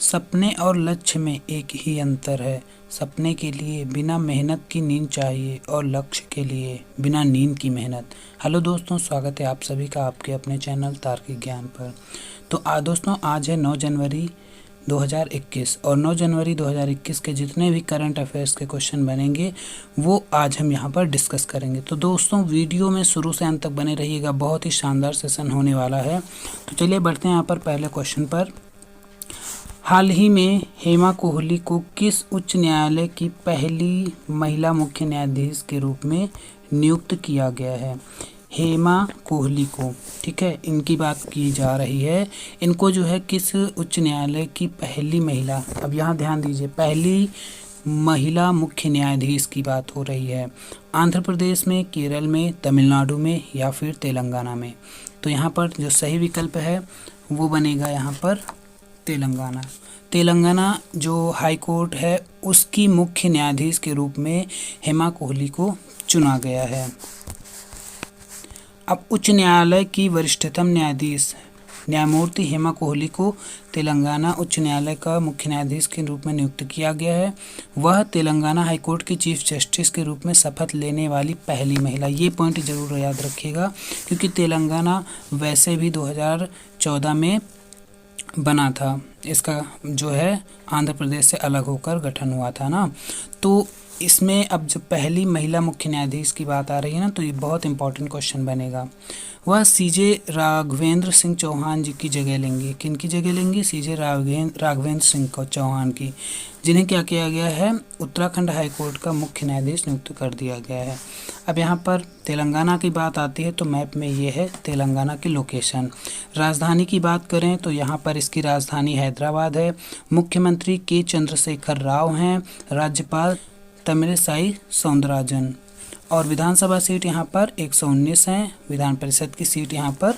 सपने और लक्ष्य में एक ही अंतर है। सपने के लिए बिना मेहनत की नींद चाहिए और लक्ष्य के लिए बिना नींद की मेहनत। हेलो दोस्तों, स्वागत है आप सभी का आपके अपने चैनल तार्किक ज्ञान पर। तो दोस्तों आज है 9 जनवरी 2021 और 9 जनवरी 2021 के जितने भी करंट अफेयर्स के क्वेश्चन बनेंगे वो आज हम यहाँ पर डिस्कस करेंगे। तो दोस्तों वीडियो में शुरू से अंत तक बने रहिएगा, बहुत ही शानदार सेशन होने वाला है। तो चलिए बढ़ते हैं यहाँ पर पहले क्वेश्चन पर। हाल ही में हेमा कोहली को किस उच्च न्यायालय की पहली महिला मुख्य न्यायाधीश के रूप में नियुक्त किया गया है? हेमा कोहली को, ठीक है, इनकी बात की जा रही है। इनको जो है किस उच्च न्यायालय की पहली महिला, अब यहाँ ध्यान दीजिए, पहली महिला मुख्य न्यायाधीश की बात हो रही है। आंध्र प्रदेश में, केरल में, तमिलनाडु में या फिर तेलंगाना में? तो यहाँ पर जो सही विकल्प है वो बनेगा यहाँ पर तेलंगाना। तेलंगाना जो हाई कोर्ट है उसकी मुख्य न्यायाधीश के रूप में हेमा कोहली को चुना गया है। अब उच्च न्यायालय की वरिष्ठतम न्यायाधीश न्यायमूर्ति हेमा कोहली को तेलंगाना उच्च न्यायालय का मुख्य न्यायाधीश के रूप में नियुक्त किया गया है। वह तेलंगाना हाईकोर्ट की चीफ जस्टिस के रूप में शपथ लेने वाली पहली महिला। ये पॉइंट जरूर याद रखिएगा क्योंकि तेलंगाना वैसे भी 2014 में बना था, इसका जो है आंध्र प्रदेश से अलग होकर गठन हुआ था ना। तो इसमें अब जब पहली महिला मुख्य न्यायाधीश की बात आ रही है ना, तो ये बहुत इंपॉर्टेंट क्वेश्चन बनेगा। वह सीजे राघवेंद्र सिंह चौहान जी की जगह लेंगे। किन की जगह लेंगे? सीजे राघवेंद्र सिंह चौहान की, जिन्हें क्या किया गया है, उत्तराखंड हाई कोर्ट का मुख्य न्यायाधीश नियुक्त कर दिया गया है। अब यहाँ पर तेलंगाना की बात आती है तो मैप में ये है तेलंगाना की लोकेशन। राजधानी की बात करें तो यहाँ पर इसकी राजधानी हैदराबाद है। मुख्यमंत्री के चंद्रशेखर राव हैं। राज्यपाल तमिलिसाई सौंदरराजन। और विधानसभा सीट यहाँ पर 119 हैं। विधान परिषद की सीट यहाँ पर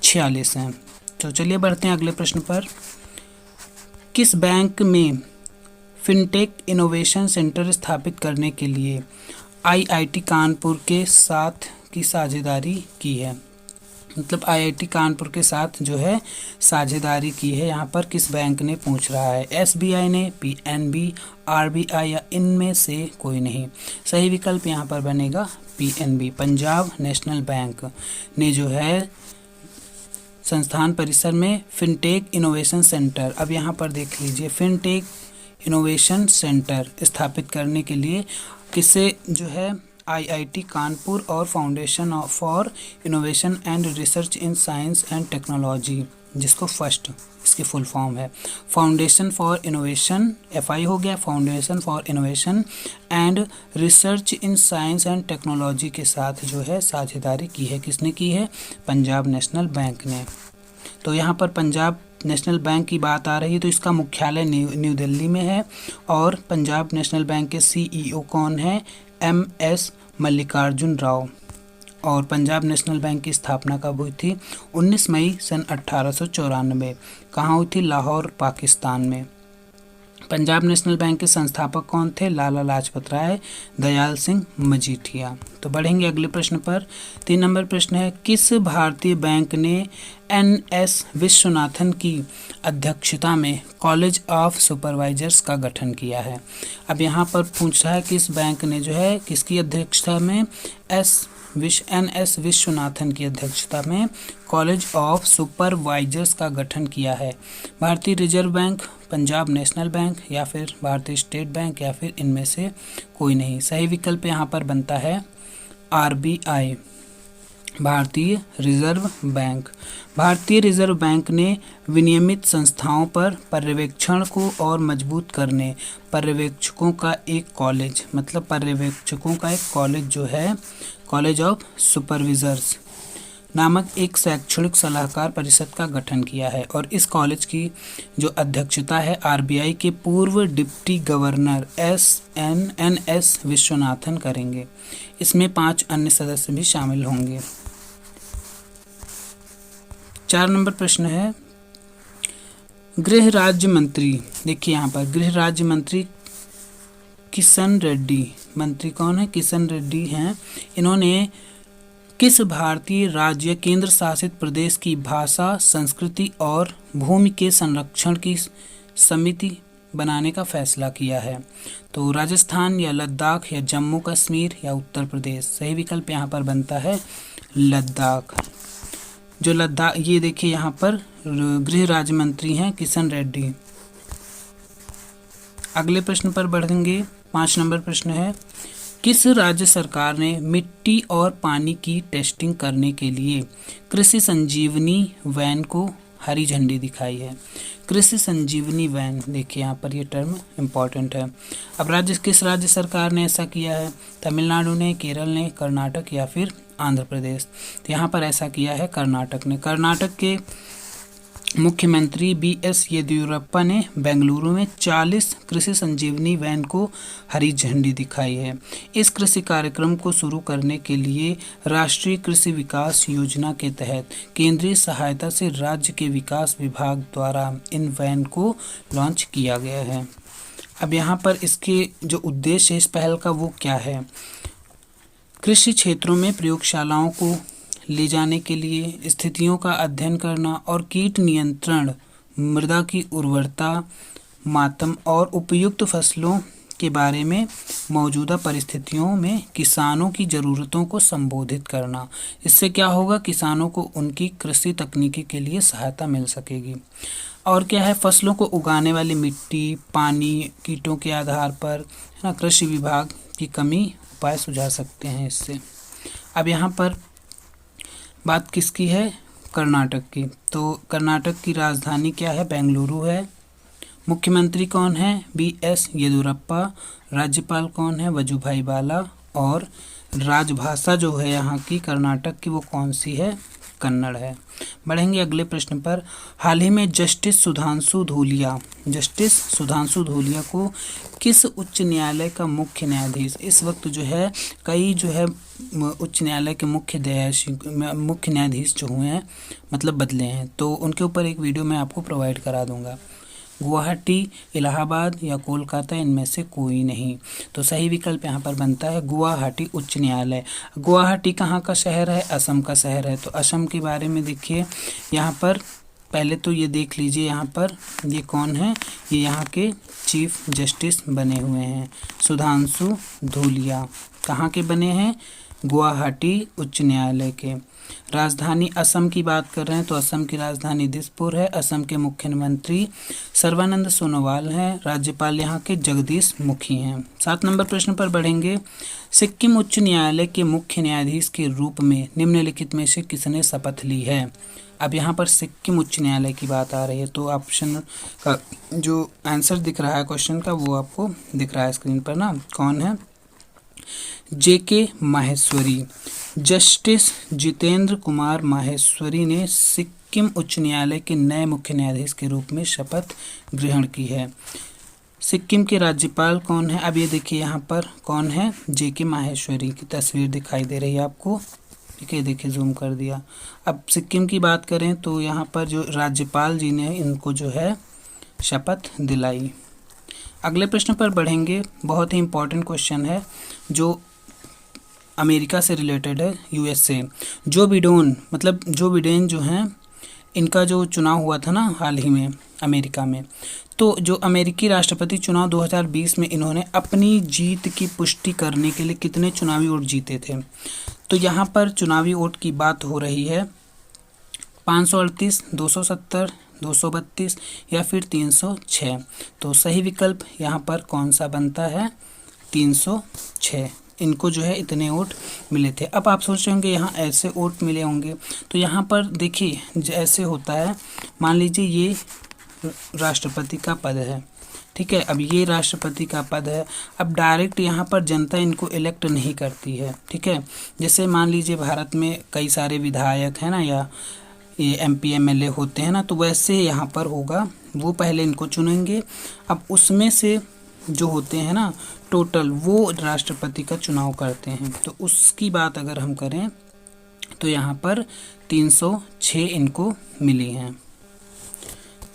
46 हैं। तो चलिए बढ़ते हैं अगले प्रश्न पर। किस बैंक में फिनटेक इनोवेशन सेंटर स्थापित करने के लिए आईआईटी कानपुर के साथ की साझेदारी की है? मतलब आईआईटी कानपुर के साथ जो है साझेदारी की है, यहाँ पर किस बैंक ने पूछ रहा है? एसबीआई ने, पीएनबी, आरबीआई या इनमें से कोई नहीं? सही विकल्प यहाँ पर बनेगा पीएनबी, पंजाब नेशनल बैंक ने जो है संस्थान परिसर में फिनटेक इनोवेशन सेंटर, अब यहाँ पर देख लीजिए, फिनटेक इनोवेशन सेंटर स्थापित करने के लिए किसे जो है आईआईटी कानपुर और foundation for innovation and research in science and technology, जिसको फर्स्ट इसकी फुल फॉर्म है फाउंडेशन फॉर इनोवेशन, एफआई हो गया, foundation for innovation and research in science and technology के साथ जो है साझेदारी की है। किसने की है? पंजाब नेशनल बैंक ने। तो यहाँ पर पंजाब नेशनल बैंक की बात आ रही है तो इसका मुख्यालय न्यू दिल्ली में है। और पंजाब नेशनल बैंक के सीईओ कौन है? एमएस मल्लिकार्जुन राव। और पंजाब नेशनल बैंक की स्थापना कब हुई थी? 19 मई सन 1894। कहाँ हुई थी? लाहौर, पाकिस्तान में। पंजाब नेशनल बैंक के संस्थापक कौन थे? लाला लाजपत राय, दयाल सिंह मजीठिया। तो बढ़ेंगे अगले प्रश्न पर। 3 नंबर प्रश्न है, किस भारतीय बैंक ने एनएस विश्वनाथन की अध्यक्षता में कॉलेज ऑफ सुपरवाइजर्स का गठन किया है? अब यहाँ पर पूछ रहा है किस बैंक ने जो है किसकी अध्यक्षता में एनएस विश्वनाथन की अध्यक्षता में कॉलेज ऑफ सुपरवाइजर्स का गठन किया है? भारतीय reserve bank, Punjab national bank या फिर भारतीय स्टेट बैंक या फिर इनमें से कोई नहीं? सही विकल्प यहाँ पर बनता है आरबीआई, भारतीय रिजर्व बैंक। भारतीय रिजर्व बैंक ने विनियमित संस्थाओं पर पर्यवेक्षण को और मजबूत करने पर्यवेक्षकों का एक कॉलेज, मतलब पर्यवेक्षकों का एक कॉलेज जो है कॉलेज ऑफ सुपरविजर्स नामक एक शैक्षणिक सलाहकार परिषद का गठन किया है। और इस कॉलेज की जो अध्यक्षता है आरबीआई के पूर्व डिप्टी गवर्नर एनएस विश्वनाथन करेंगे। इसमें 5 अन्य सदस्य भी शामिल होंगे। 4 नंबर प्रश्न है, गृह राज्य मंत्री, देखिए यहाँ पर गृह राज्य मंत्री किशन रेड्डी, मंत्री कौन है? किशन रेड्डी हैं। इन्होंने किस भारतीय राज्य केंद्र शासित प्रदेश की भाषा, संस्कृति और भूमि के संरक्षण की समिति बनाने का फैसला किया है? तो राजस्थान या लद्दाख या जम्मू कश्मीर या उत्तर प्रदेश। सही विकल्प यहाँ पर बनता है लद्दाख। जो लद्दाख, ये देखिए यहाँ पर गृह राज्य मंत्री हैं किशन रेड्डी। अगले प्रश्न पर बढ़ेंगे। 5 नंबर प्रश्न है, किस राज्य सरकार ने मिट्टी और पानी की टेस्टिंग करने के लिए कृषि संजीवनी वैन को हरी झंडी दिखाई है? कृषि संजीवनी वैन, देखिए यहाँ पर ये टर्म इम्पॉर्टेंट है। अब किस राज्य सरकार ने ऐसा किया है? तमिलनाडु ने, केरल ने, कर्नाटक या फिर आंध्र प्रदेश। तो यहाँ पर ऐसा किया है कर्नाटक ने। कर्नाटक के मुख्यमंत्री BS येदियुरप्पा ने बेंगलुरु में 40 कृषि संजीवनी वैन को हरी झंडी दिखाई है। इस कृषि कार्यक्रम को शुरू करने के लिए राष्ट्रीय कृषि विकास योजना के तहत केंद्रीय सहायता से राज्य के विकास विभाग द्वारा इन वैन को लॉन्च किया गया है। अब यहाँ पर इसके जो उद्देश्य है इस पहल का वो क्या है? कृषि क्षेत्रों में प्रयोगशालाओं को ले जाने के लिए, स्थितियों का अध्ययन करना और कीट नियंत्रण, मृदा की उर्वरता मातम और उपयुक्त फसलों के बारे में मौजूदा परिस्थितियों में किसानों की ज़रूरतों को संबोधित करना। इससे क्या होगा? किसानों को उनकी कृषि तकनीकी के लिए सहायता मिल सकेगी। और क्या है? फसलों को उगाने वाली मिट्टी, पानी, कीटों के आधार पर, है ना, कृषि विभाग की कमी उपाय सुझा सकते हैं इससे। अब यहाँ पर बात किसकी है? कर्नाटक की। तो कर्नाटक की राजधानी क्या है? बेंगलुरु है। मुख्यमंत्री कौन है? BS येदियुरप्पा। राज्यपाल कौन है? वजुभाई वाला। और राजभाषा जो है यहाँ की कर्नाटक की वो कौन सी है? कन्नड़ है। बढ़ेंगे अगले प्रश्न पर। हाल ही में जस्टिस सुधांशु धूलिया को किस उच्च न्यायालय का मुख्य न्यायाधीश, इस वक्त जो है कई जो है उच्च न्यायालय के मुख्य न्यायाधीश जो हुए हैं मतलब बदले हैं, तो उनके ऊपर एक वीडियो मैं आपको प्रोवाइड करा दूंगा। गुवाहाटी, इलाहाबाद या कोलकाता, इनमें से कोई नहीं। तो सही विकल्प यहाँ पर बनता है गुवाहाटी उच्च न्यायालय। गुवाहाटी कहाँ का शहर है? असम का शहर है। तो असम के बारे में देखिए यहाँ पर, पहले तो ये देख लीजिए यहाँ पर ये कौन है? ये यहाँ के चीफ जस्टिस बने हुए हैं सुधांशु धूलिया। कहाँ के बने हैं? गुवाहाटी उच्च न्यायालय के। राजधानी असम की बात कर रहे हैं तो असम की राजधानी दिसपुर है। असम के मुख्यमंत्री सर्बानंद सोनोवाल हैं। राज्यपाल यहाँ के जगदीश मुखी हैं। 7 नंबर प्रश्न पर बढ़ेंगे। सिक्किम उच्च न्यायालय के मुख्य न्यायाधीश के रूप में निम्नलिखित में से किसने शपथ ली है? अब यहाँ पर सिक्किम उच्च न्यायालय की बात आ रही है तो ऑप्शन का जो आंसर दिख रहा है क्वेश्चन का वो आपको दिख रहा है स्क्रीन पर ना, कौन है? JK माहेश्वरी। जस्टिस जितेंद्र कुमार माहेश्वरी ने सिक्किम उच्च न्यायालय के नए मुख्य न्यायाधीश के रूप में शपथ ग्रहण की है। सिक्किम के राज्यपाल कौन है? अब ये देखिए यहाँ पर कौन है? JK माहेश्वरी की तस्वीर दिखाई दे रही है आपको, ठीक है, देखिए जूम कर दिया। अब सिक्किम की बात करें तो यहाँ पर जो राज्यपाल जी ने इनको जो है शपथ दिलाई। अगले प्रश्न पर बढ़ेंगे। बहुत ही इम्पोर्टेंट क्वेश्चन है जो अमेरिका से रिलेटेड है, USA। जो बिडेन जो हैं इनका जो चुनाव हुआ था ना हाल ही में अमेरिका में, तो जो अमेरिकी राष्ट्रपति चुनाव 2020 में इन्होंने अपनी जीत की पुष्टि करने के लिए कितने चुनावी वोट जीते थे? तो यहाँ पर चुनावी वोट की बात हो रही है 538, 270, 232 या फिर 306। तो सही विकल्प यहाँ पर कौन सा बनता है? 306। इनको जो है इतने वोट मिले थे। अब आप सोच रहे होंगे यहाँ ऐसे वोट मिले होंगे, तो यहाँ पर देखिए जैसे होता है, मान लीजिए ये राष्ट्रपति का पद है, ठीक है। अब ये राष्ट्रपति का पद है, अब डायरेक्ट यहाँ पर जनता इनको इलेक्ट नहीं करती है, ठीक है। जैसे मान लीजिए भारत में कई सारे विधायक हैं ना, या ये MP MLA होते हैं ना, तो वैसे यहाँ पर होगा, वो पहले इनको चुनेंगे, अब उसमें से जो होते हैं ना टोटल, वो राष्ट्रपति का चुनाव करते हैं। तो उसकी बात अगर हम करें तो यहाँ पर 306 इनको मिली हैं।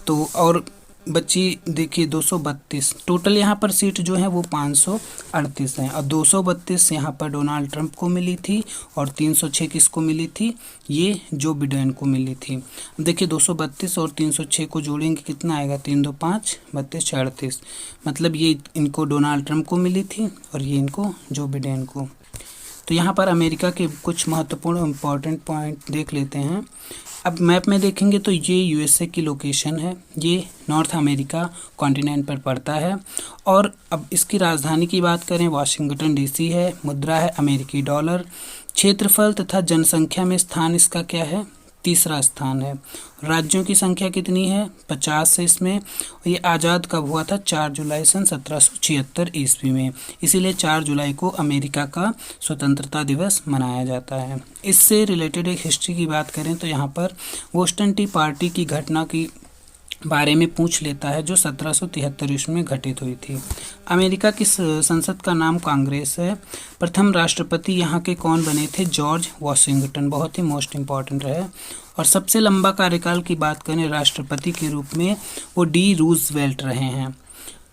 तो और बची देखिए 232, टोटल यहाँ पर सीट जो है वो 538 हैं और 232 यहाँ पर डोनाल्ड ट्रंप को मिली थी और 306 किसको मिली थी, ये जो बिडेन को मिली थी। देखिए 232 और 306 को जोड़ेंगे कितना आएगा, 3 2 5 32 38, मतलब ये इनको डोनाल्ड ट्रंप को मिली थी और ये इनको जो बिडेन को। तो यहाँ पर अमेरिका के कुछ महत्वपूर्ण इम्पॉर्टेंट पॉइंट देख लेते हैं। अब मैप में देखेंगे तो ये यूएसए की लोकेशन है, ये नॉर्थ अमेरिका कॉन्टिनेंट पर पड़ता है। और अब इसकी राजधानी की बात करें वाशिंगटन डीसी है, मुद्रा है अमेरिकी डॉलर, क्षेत्रफल तथा जनसंख्या में स्थान इसका क्या है, तीसरा स्थान है। राज्यों की संख्या कितनी है, 50 है इसमें। और ये आज़ाद कब हुआ था, 4 जुलाई सन 1776 ईस्वी में, इसीलिए 4 जुलाई को अमेरिका का स्वतंत्रता दिवस मनाया जाता है। इससे रिलेटेड एक हिस्ट्री की बात करें तो यहाँ पर बोस्टन टी पार्टी की घटना की बारे में पूछ लेता है जो 1773 ईस्वी में घटित हुई थी। अमेरिका की संसद का नाम कांग्रेस है। प्रथम राष्ट्रपति यहाँ के कौन बने थे, जॉर्ज वॉशिंगटन, बहुत ही मोस्ट इम्पॉर्टेंट रहे। और सबसे लंबा कार्यकाल की बात करें राष्ट्रपति के रूप में वो डी रूजवेल्ट रहे हैं।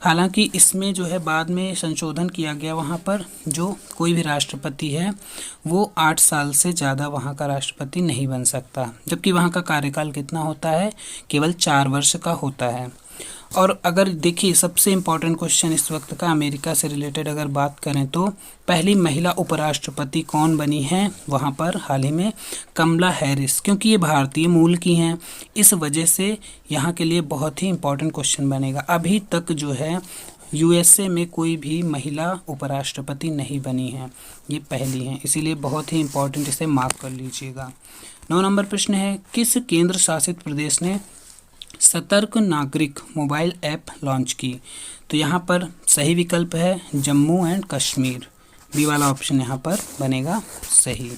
हालांकि इसमें जो है बाद में संशोधन किया गया, वहाँ पर जो कोई भी राष्ट्रपति है वो 8 साल से ज़्यादा वहाँ का राष्ट्रपति नहीं बन सकता, जबकि वहाँ का कार्यकाल कितना होता है, केवल 4 वर्ष का होता है। और अगर देखिए सबसे इम्पॉर्टेंट क्वेश्चन इस वक्त का अमेरिका से रिलेटेड अगर बात करें तो पहली महिला उपराष्ट्रपति कौन बनी है, वहाँ पर हाल ही में कमला हैरिस, क्योंकि ये भारतीय मूल की हैं, इस वजह से यहाँ के लिए बहुत ही इम्पॉर्टेंट क्वेश्चन बनेगा। अभी तक जो है यूएसए में कोई भी महिला उपराष्ट्रपति नहीं बनी है, ये पहली हैं, इसीलिए बहुत ही इम्पॉर्टेंट, इसे मार्क कर लीजिएगा। 9 नंबर प्रश्न है, किस केंद्र शासित प्रदेश ने सतर्क नागरिक मोबाइल ऐप लॉन्च की। तो यहाँ पर सही विकल्प है जम्मू एंड कश्मीर, बी वाला ऑप्शन यहाँ पर बनेगा सही।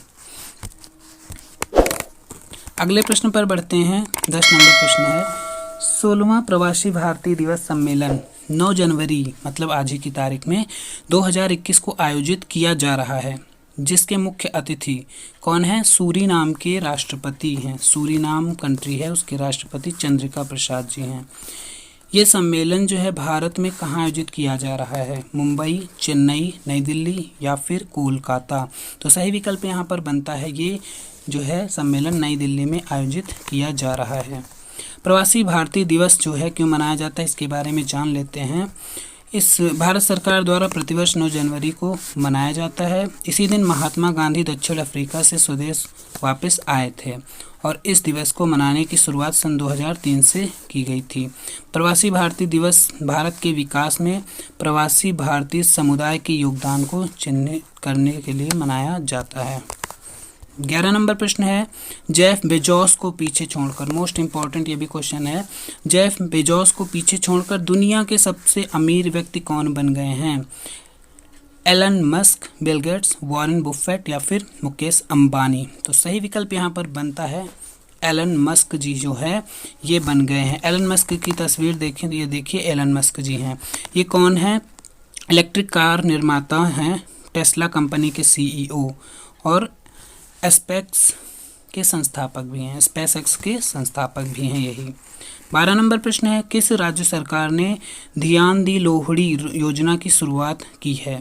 अगले प्रश्न पर बढ़ते हैं। 10 नंबर प्रश्न है, 16वां प्रवासी भारतीय दिवस सम्मेलन 9 जनवरी मतलब आज ही की तारीख में 2021 को आयोजित किया जा रहा है, जिसके मुख्य अतिथि कौन है, सूरीनाम के राष्ट्रपति हैं। सूरीनाम कंट्री है, उसके राष्ट्रपति चंद्रिका प्रसाद जी हैं। ये सम्मेलन जो है भारत में कहाँ आयोजित किया जा रहा है, मुंबई, चेन्नई, नई दिल्ली या फिर कोलकाता। तो सही विकल्प यहाँ पर बनता है ये जो है सम्मेलन नई दिल्ली में आयोजित किया जा रहा है। प्रवासी भारतीय दिवस जो है क्यों मनाया जाता है, इसके बारे में जान लेते हैं। इस भारत सरकार द्वारा प्रतिवर्ष 9 जनवरी को मनाया जाता है। इसी दिन महात्मा गांधी दक्षिण अफ्रीका से स्वदेश वापस आए थे और इस दिवस को मनाने की शुरुआत सन 2003 से की गई थी। प्रवासी भारतीय दिवस भारत के विकास में प्रवासी भारतीय समुदाय के योगदान को चिन्हित करने के लिए मनाया जाता है। 11 नंबर प्रश्न है, जेफ बेजोस को पीछे छोड़कर, मोस्ट इंपॉर्टेंट ये भी क्वेश्चन है, जेफ बेजोस को पीछे छोड़कर दुनिया के सबसे अमीर व्यक्ति कौन बन गए हैं, Elon Musk, Bill Gates, Warren Buffett या फिर मुकेश अंबानी। तो सही विकल्प यहाँ पर बनता है एलन मस्क जी जो है ये बन गए हैं। एलन मस्क की तस्वीर देखें तो ये देखिए एलन मस्क जी हैं। ये कौन है, इलेक्ट्रिक कार निर्माता हैं, टेस्ला कंपनी के सीईओ और स्पेक्स के संस्थापक भी हैं, स्पेसएक्स के संस्थापक भी हैं यही। 12 नंबर प्रश्न है, किस राज्य सरकार ने ध्यान दी लोहड़ी योजना की शुरुआत की है।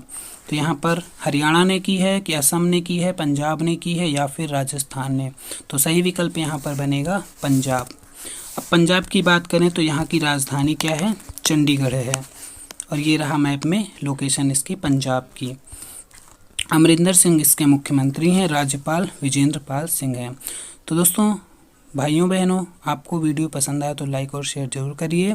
तो यहाँ पर हरियाणा ने की है कि असम ने की है, पंजाब ने की है या फिर राजस्थान ने। तो सही विकल्प यहाँ पर बनेगा पंजाब। अब पंजाब की बात करें तो यहाँ की राजधानी क्या है, चंडीगढ़ है और ये रहा मैप में लोकेशन इसकी पंजाब की। अमरिंदर सिंह इसके मुख्यमंत्री हैं, राज्यपाल विजेंद्र पाल सिंह हैं। तो दोस्तों भाइयों बहनों, आपको वीडियो पसंद आया तो लाइक और शेयर जरूर करिए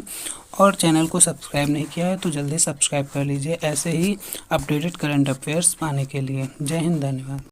और चैनल को सब्सक्राइब नहीं किया है तो जल्दी सब्सक्राइब कर लीजिए ऐसे ही अपडेटेड करंट अफेयर्स पाने के लिए। जय हिंद, धन्यवाद।